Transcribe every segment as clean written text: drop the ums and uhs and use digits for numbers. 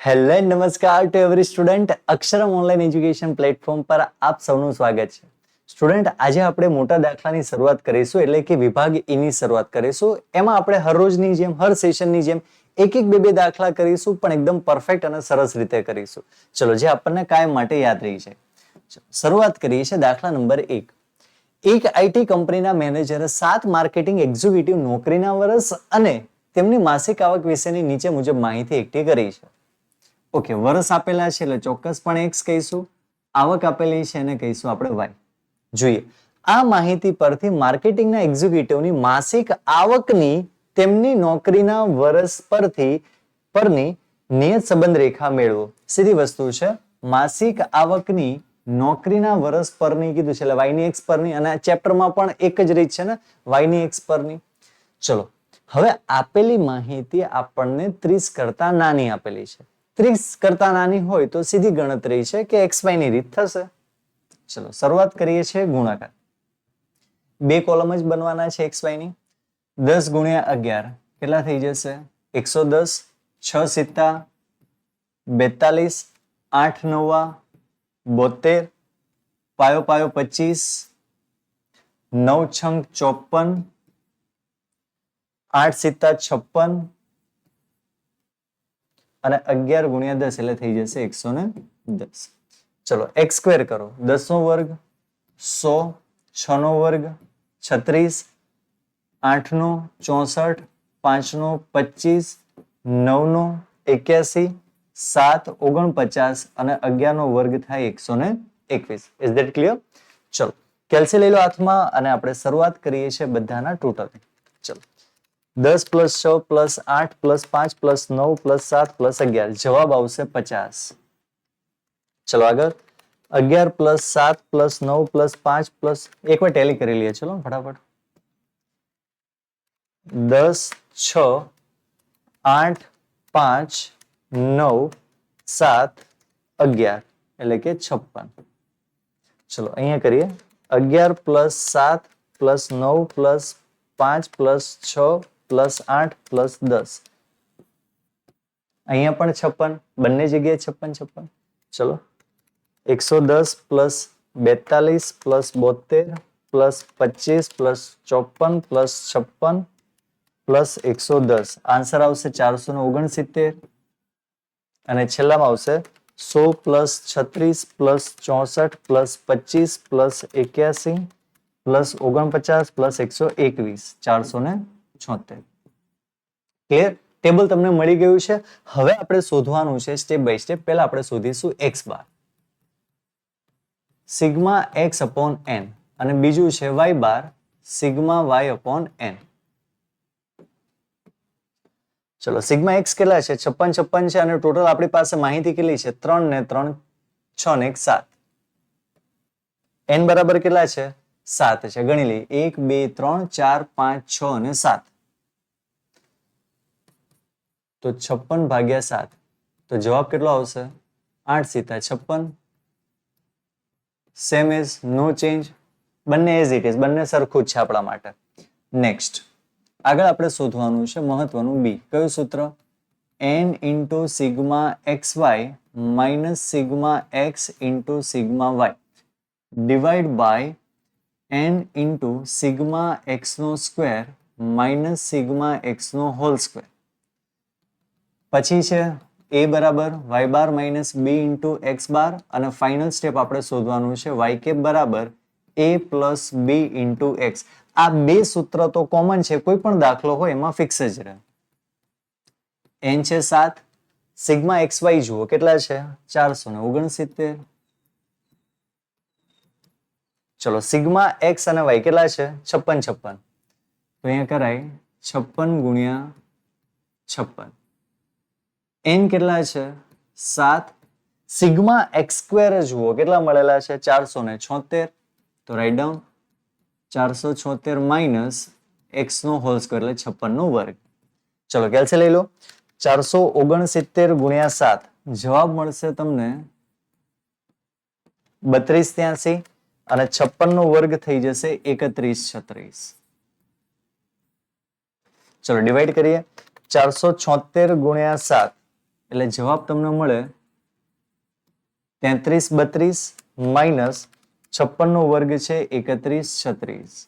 Hello નમસ્કાર to every student. Aksharam online education platform પર આપ સૌનું સ્વાગત છે. સ્ટુડન્ટ, આજે આપણે મોટા દાખલાની શરૂઆત કરીશું, એટલે કે વિભાગ ઈ ની શરૂઆત કરીશું. એમાં આપણે હર રોજની જેમ, હર સેશનની જેમ એક બે દાખલા કરીશું, પણ એકદમ પરફેક્ટ અને સરસ રીતે કરીશું. ચલો, જે આપણને કાયમ માટે યાદ રહી જાય. શરૂઆત કરીએ છીએ દાખલા નંબર 1. એક આઈટી કંપનીના મેનેજરે 7 માર્કેટિંગ એક્ઝિક્યુટિવ નોકરીના વર્ષ અને તેમની માસિક આવક વિશેની નીચે મુજબ માહિતી એકઠી કરી છે. ઓકે, વર્ષ આપેલા છે એટલે ચોક્કસપણે એક્સ કહીશું. આવક આપેલી છે એને કહીશું આપણે વાય. જોઈએ, આ માહિતી પરથી માર્કેટિંગના એક્ઝિક્યુટિવની માસિક આવકની તેમની નોકરીના વર્ષ પરની નિયત સંબંધ રેખા મેળવો. સીધી વસ્તુ છે. માસિક આવકની નોકરીના વર્ષ પરની કીધું છે એટલે વાય ની એક્સ પરની, અને ચેપ્ટરમાં પણ એક જ રીત છે ને, વાય ની એક્સ પરની. ચલો, હવે આપેલી માહિતી આપણને 30 કરતા નાની આપેલી છે. 30 કરતા નાની હોય તો સીધી ગણતરી છે કે એક્સ વાય ની રીત થશે. ચલો, શરૂઆત કરીએ છીએ ગુણાકાર. બે કોલમ જ બનવાના છે એક્સ વાય ની. 10 ગુણ્યા 11 કેટલા થઈ જશે? 110. 6 સિત્તા 42, 8 નવા 72, પાયો 25, 9 છંગ 54, 8 સિત્તા 56 અને 11 ગુણ્યા 10 એટલે થઈ જશે 110. ચલો, એક્સ સ્ક્વેર કરો. 10 નો વર્ગ 100, 6 નો વર્ગ 36, 8 નો 64, 5 નો 25, 9 નો 81, 7 49 અને 11 નો વર્ગ થાય 121. Is that clear? ચલો, કેલ્સી લઈ લો હાથમાં અને આપણે શરૂઆત કરીએ છીએ બધાના ટોટલ. ચલો, 10 + 6 + 8 + 5 + 9 + 7 + 11 જવાબ આવશે 50. ચલો આગળ. 11 + 7 + 9 + 5 + એકવાર ટેલી કરી લઈએ. ચલો ફટાફટ. 10, 6, 8, 5, 9, 7, 11 એટલે કે 56. ચલો અહીંયા કરીએ. 11 + 7 + 9 + 5 + 6 + 8 + 10. અહીંયા પણ 56, બંને જગ્યાએ 56. ચલો, 110 + 42 + 72 + 25 + 54 + 56 + 110. આન્સર આવશે 469. અને છેલ્લામાં આવશે 100 + 36 + 64 + 25 + 81 + 49 + 121 476. ક્લિયર? ટેબલ તમને મળી ગયું છે. હવે આપણે શોધવાનું છે સ્ટેપ બાય સ્ટેપ. પહેલા આપણે શોધીશું x bar. Sigma x upon N, અને બીજું છે વાય બાર સિગ્મા વાય અપોન એન. ચલો, સિગ્મા એક્સ કેટલા છે? 56 છે, અને ટોટલ આપણી પાસે માહિતી કેટલી છે? 3 ને 3 6 ને 1 7. એન બરાબર કેટલા છે? 7 છે. ગણી લઈએ. 1 2 3 4 5 6 અને 7. તો 56 ભાગ્યા 7 તો જવાબ કેટલો આવશે? 8 સીતા 56. સેમ એઝ, નો ચેન્જ, બંને એઝ ઇટ ઇઝ, બંને સરખું જ છે આપણા માટે. નેક્સ્ટ આગળ આપણે શોધવાનું છે મહત્વનું બી. કયું સૂત્ર? n into sigma X Y minus sigma X into sigma Y divide by n into sigma X નો સ્ક્વેર માઇનસ સિગ્મા એક્સ નો હોલ સ્ક્વેર. પછી છે a બરાબર Y bar minus B into X bar, અને final step આપણે શોધવાનું છે Y cap બરાબર a plus B into X. આ બે સૂત્ર તો કોમન છે, કોઈ પણ દાખલો હોય એમાં ફિક્સ જ રહે. n છે 7, સિગ્મા એક્સ વાય જુઓ કેટલા છે? 469. ચલો, સિગ્મા એક્સ અને વાય કેટલા છે? 56 56. તો અહીંયા કરાય 56 ગુણ્યા 56. n કેટલા છે? 7. સિગ્મા એક્સ સ્ક્વેર જુઓ કેટલા મળેલા છે? 476. તો રાઈટ ડાઉન 476 માઇનસ એક્સ નો હોલ સ્ક્વેર એટલે 56 નો વર્ગ. ચલો, કેલ્સી લઈ લો. 469 ગુણ્યા 7 જવાબ મળશે તમને 3283, અને 56 નો વર્ગ થઈ જશે 3136. ચલો ડિવાઈડ કરીએ. 476 ગુણ્યા 7 એટલે જવાબ તમને મળે 33 32 માઇનસ 56 નો વર્ગ છે 31 36.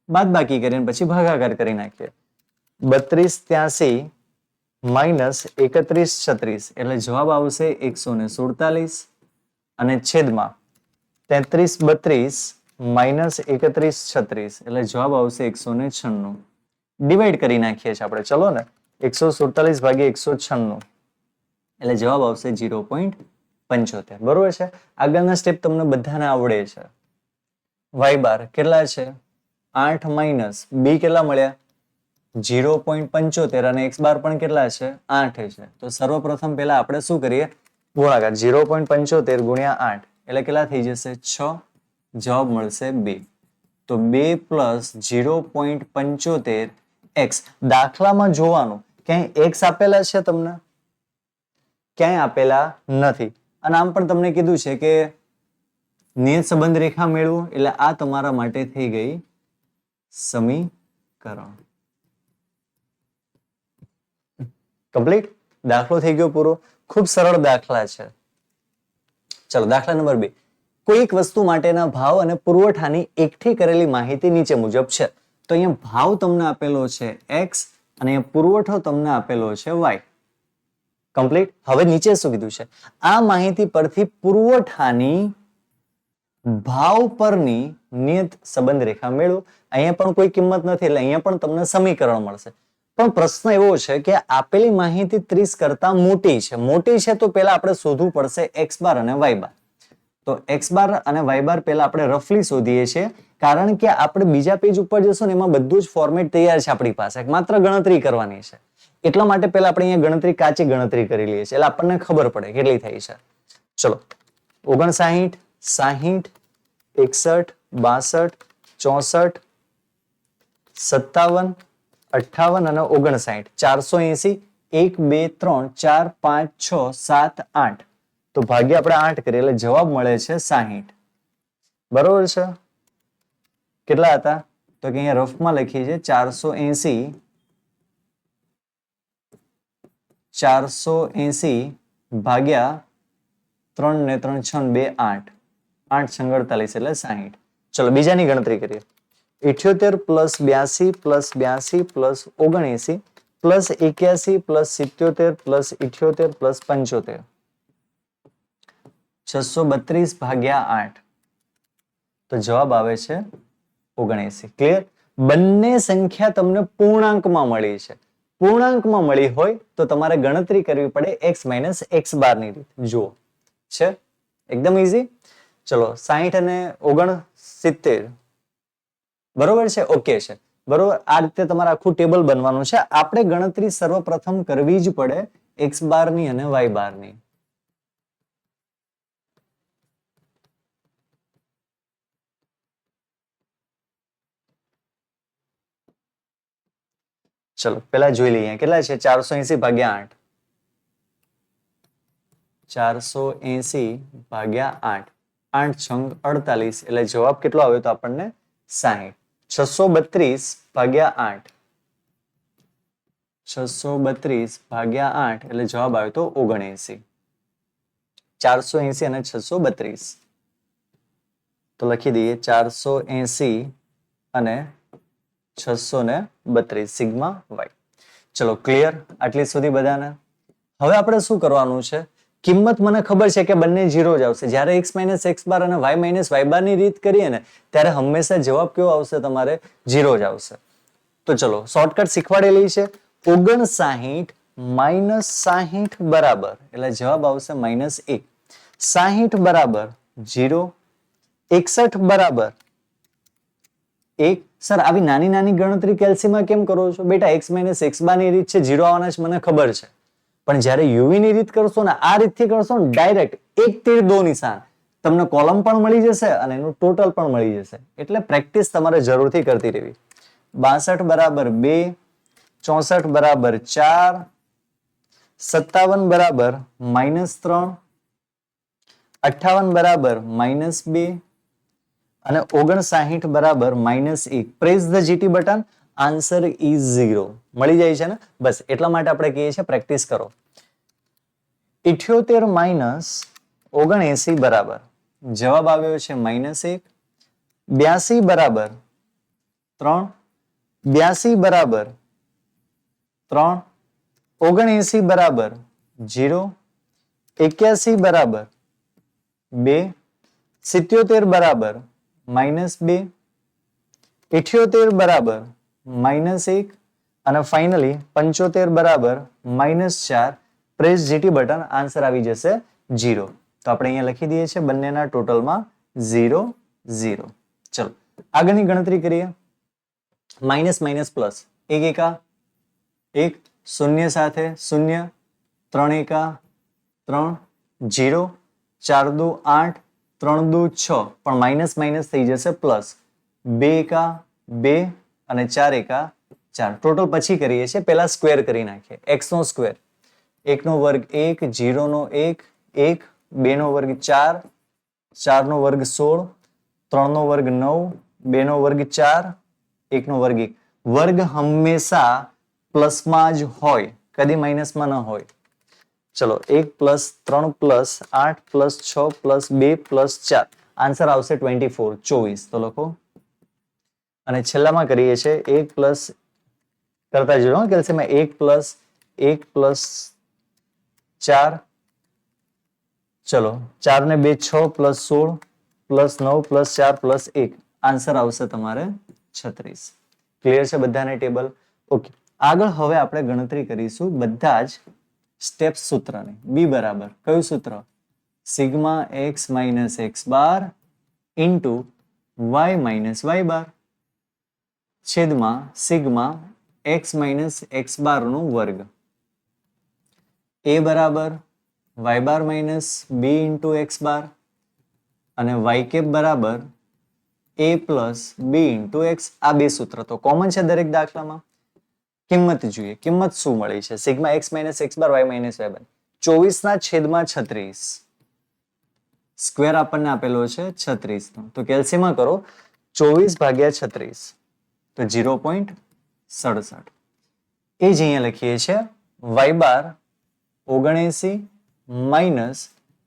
બાદ બાકી કરીને પછી ભાગાકાર કરી નાખીએ. 32 83 માઇનસ 31 36 એટલે જવાબ આવશે 147 અને છેદમાં 33 32 માઇનસ 31 36 એટલે જવાબ આવશે 196. ડિવાઈડ કરી નાખીએ છીએ આપણે. ચલો ને 147 ભાગ્યા 196 એટલે જવાબ આવશે 0.75. બરોબર છે. આગળના સ્ટેપ તમને બધાને આવડે છે. વાય બાર કેટલા છે 8 માઇનસ બી કેટલા મળ્યા 0.75 અને x બાર પણ કેટલા છે 8 છે. તો સર્વપ્રથમ પહેલા આપણે શું કરીએ ગુણાકાર 0.75 ગુણ્યા 8 એટલે કેટલા થઈ જશે 6. જવાબ મળશે 2. તો 2 પ્લસ 0.75 x. દાખલામાં જોવાનું ક્યાંય x આપેલા છે તમને ક્યાંય આપેલા નથી. અને આમ પણ તમને કીધું છે કે નિયત સંબંધ રેખા મેળવો એટલે આ તમારા માટે થઈ ગઈ સમીકરણ. કમ્પ્લીટ. દાખલો થઈ ગયો પૂરો. ખૂબ સરળ દાખલા છે. ચલો દાખલા નંબર 2. કોઈ એક વસ્તુ માટેના ભાવ અને પુરવઠાની એકઠી કરેલી માહિતી નીચે મુજબ છે. તો અહીંયા ભાવ તમને આપેલો છે x અને અહીંયા પુરવઠો તમને આપેલો છે y. કમ્પ્લીટ. હવે નીચે શું કીધું છે આ માહિતી પરથી પુરવઠાની ભાવ પરની નિયત સંબંધ રેખા મેળવો. અહીંયા પણ કોઈ કિંમત નથી એટલે અહીંયા પણ તમને સમીકરણ મળશે. પણ પ્રશ્ન એવો છે કે આપેલી માહિતી 30 કરતા મોટી છે. મોટી છે તો પહેલા આપણે શોધવું પડશે x બાર અને y બાર. તો x બાર અને y બાર પહેલા આપણે રફલી શોધીએ છીએ કારણ કે આપણે બીજા પેજ ઉપર જશું ને એમાં બધું જ ફોર્મેટ તૈયાર છે આપણી પાસે. માત્ર ગણતરી કરવાની છે. એટલા માટે પહેલા આપણે અહીંયા ગણતરી કાચી ગણતરી કરી લઈએ છીએ એટલે આપણને ખબર પડે કેટલી થઈ છે. ચલો 59 60 61 62 64 57 58 અને 59 480 1 2 3 4 5 6 7 8. તો ભાગ્ય આપણે 8 કરીએ એટલે જવાબ મળે છે 60. બરોબર છે. કેટલા હતા તો કે અહીંયા રફમાં લખીએ છીએ 480 ભાગ્યા 3 ને 3 6 2 8 8 48 એટલે 60. ચલો બીજાની ગણતરી કરીએ. 78 plus 82 plus 82 plus 79 plus 81 plus 77 plus 78 plus 75 632 ભાગ્યા 8 તો જવાબ આવે છે 79. ક્લિયર. બંને સંખ્યા તમને પૂર્ણાંકમાં મળી છે. પૂર્ણાંકમાં મળી હોય તો તમારે ગણતરી કરવી પડે x માઇનસ x બાર ની રીત. જુઓ છે એકદમ ઈઝી. ચલો 60 અને 69 બરોબર છે. ઓકે છે. બરોબર. આ રીતે તમારે આખું ટેબલ બનવાનું છે. આપણે ગણતરી સર્વપ્રથમ કરવી જ પડે x બાર ની અને y બાર ની. ચલો પેલા જોઈ લઈએ કેટલા છે 480 ભાગ્યા 8 480 ભાગ્યા 8 8 છંગ 48 એટલે જવાબ કેટલો આવ્યો તો આપણને 60. 632 ભાગ્યા 8 632 ભાગ્યા 8 એટલે જવાબ આવ્યો તો 79. 480 અને 632 તો લખી દઈએ 480 અને 632 સિગ્મા y. ચલો ક્લિયર આટલી સુધી બધાને. હવે આપણે શું કરવાનું છે કિંમત મને ખબર છે કે બંને 0 જ આવશે. જ્યારે x માઇનસ x બાર અને y માઇનસ y બાર ની રીત કરીએ ને ત્યારે હંમેશા જવાબ કેવો આવશે તમારે 0 જ આવશે. તો ચલો શોર્ટકટ શીખવાડેલી છે. 59 માઇનસ 60 બરાબર એટલે જવાબ આવશે -1. 60 બરાબર 0. 61 બરાબર 1. સર આવી નાની નાની ગણતરી કેલ્સીમાં કેમ કરો છો બેટા? x માઇનસ x બાર ની રીત છે 0 આવવાના છે મને ખબર છે. પણ જ્યારે યુવી ની રીત કરશો ને આ રીતથી કરશો ને ડાયરેક્ટ એક તીર દો નિશાન તમને કોલમ પણ મળી જશે અને એનું ટોટલ પણ મળી જશે. એટલે પ્રેક્ટિસ તમારે જરૂરથી કરતી રહેવી. 62 બરાબર 2. 64 બરાબર 4. 57 બરાબર -3. 58 બરાબર -2 અને 59 બરાબર -1. Press the GT button. Answer is 0. મળી જાય છે ને? બસ એટલા માટે આપણે કહીએ છીએ પ્રેક્ટિસ કરો. 78 માઇનસ 79 બરાબર જવાબ આવ્યો છે -1. 82 બરાબર 3. 82 બરાબર 3. 79 બરાબર 0. 81 બરાબર 2. 77 બરાબર -2. 78 બરાબર -1 અને ફાઇનલી 75 બરાબર -4. પ્રેસ જીટી બટન, આન્સર આવી જશે 0. તો આપણે અહીંયા લખી દઈએ છીએ બંનેના ટોટલમાં 0 0. ચલો આગળની ગણતરી કરીએ. માઇનસ માઇનસ પ્લસ, 1 એકા 1, શૂન્ય સાથે 0, 3 એકા 3, 0, 4 દુ 8, 3 દુ 6, પણ માઇનસ માઇનસ થઈ જશે પ્લસ, 2 એકા 2 અને 4 એકા 4. ટોટલ પછી કરીએ છીએ, પહેલા સ્ક્વેર કરી નાખીએ. x નો સ્ક્વેર, 1 નો વર્ગ 1, 0 નો 1, 1, 2 નો વર્ગ 4, 4 નો વર્ગ 16, 3 નો વર્ગ 9, 2 નો વર્ગ 4, 1 નો વર્ગ 1. વર્ગ હંમેશા પ્લસમાં જ હોય, કદી માઇનસમાં ન હોય. ચલો 1 plus 3 plus 8 plus 6 plus 2 plus 4, answer આવશે 24, 24. તો લખો. અને છેલ્લામાં કરીએ છીએ 1 પ્લસ કરતા જજો કેલ્સીમાં 1 પ્લસ 1 પ્લસ 4, ચલો 4 ને 2 6 plus 16 plus 9 plus 4 plus 1, answer આવશે તમારે 36. ક્લિયર છે બધાને ટેબલ? ઓકે. આગળ હવે આપણે ગણતરી કરીશું બધા જ સ્ટેપ સૂત્રની. બી બરાબર કયું સૂત્ર? Sigma X minus X bar into Y minus Y bar છેદમાં sigma X minus X bar નો વર્ગ. એ બરાબર Y bar minus B into X bar અને વાય કેપ બરાબર A plus B into X. આ બે સૂત્ર તો કોમન છે દરેક દાખલામાં. કિંમત જોઈએ, કિંમત શું મળી છે? સિગ્મા એક્સ માઇનસ એક્સ બાર વાય માઇનસ વાય બાર 24 ના છેદમાં 36. સ્ક્વેર આપણને આપેલો છે 36 નો, તો કેલ્સીમાં કરો 24 ભાગ્યા 36 તો 0.67. એ જ અહીંયા લખીએ છીએ વાય બાર 79 માઇનસ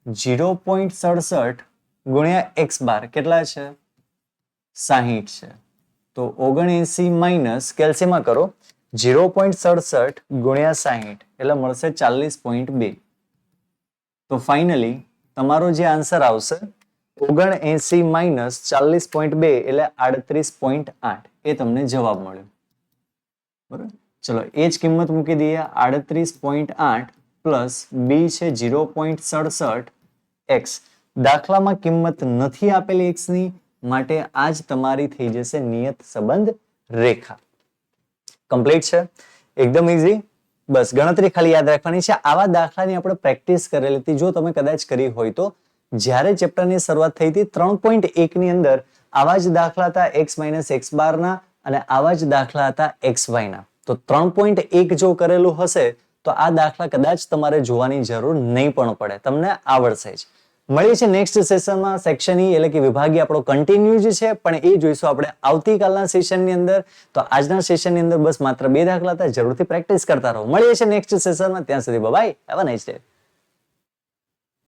0.67 ગુણ્યા એક્સ બાર કેટલા છે? 60 છે. તો 79 માઇનસ કેલ્સીમાં કરો 0.67 ગુણ્યા 60 એટલે મળશે 40.2. તો ફાઇનલી તમારો જે આન્સર આવશે 79 માઇનસ 40.2 એટલે 38.8, એ તમને જવાબ મળ્યો. બરાબર. ચલો એ જ કિંમત મૂકી દઈએ. 38.8 પ્લસ બી છે 0.67 એક્સ. દાખલામાં કિંમત નથી આપેલી એક્સ ની, માટે આ જ તમારી થઈ જશે નિયત સંબંધ રેખા. કમ્પ્લીટ છે, એકદમ ઇઝી. બસ ગણતરી ખાલી યાદ રાખવાની છે. આવા દાખલાની આપણે પ્રેક્ટિસ કરેલી હતી, જો તમે કદાચ કરી હોય તો. જ્યારે ચેપ્ટરની શરૂઆત થઈ હતી 3.1 ની અંદર આવા જ દાખલા હતા એક્સ માઇનસ એક્સ બાર ના, અને આવા જ દાખલા હતા એક્સ વાય ના. તો 3.1 જો કરેલું હશે તો આ દાખલા કદાચ તમારે જોવાની જરૂર નહીં પણ પડે, તમને આવડશે જ. મળીએ છે નેક્સ્ટ સેશનમાં. સેક્શન ઈ એટલે કે વિભાગીય આપણો કન્ટિન્યુ જ છે, પણ એ જોઈશું આપણે આવતીકાલના સેશનની અંદર. તો આજના સેશનની અંદર બસ માત્ર 2 દાખલા હતા, જરૂરથી પ્રેક્ટિસ કરતા રહો. મળીએ છે નેક્સ્ટ સેશનમાં. ત્યાં સુધી bye, have a nice day.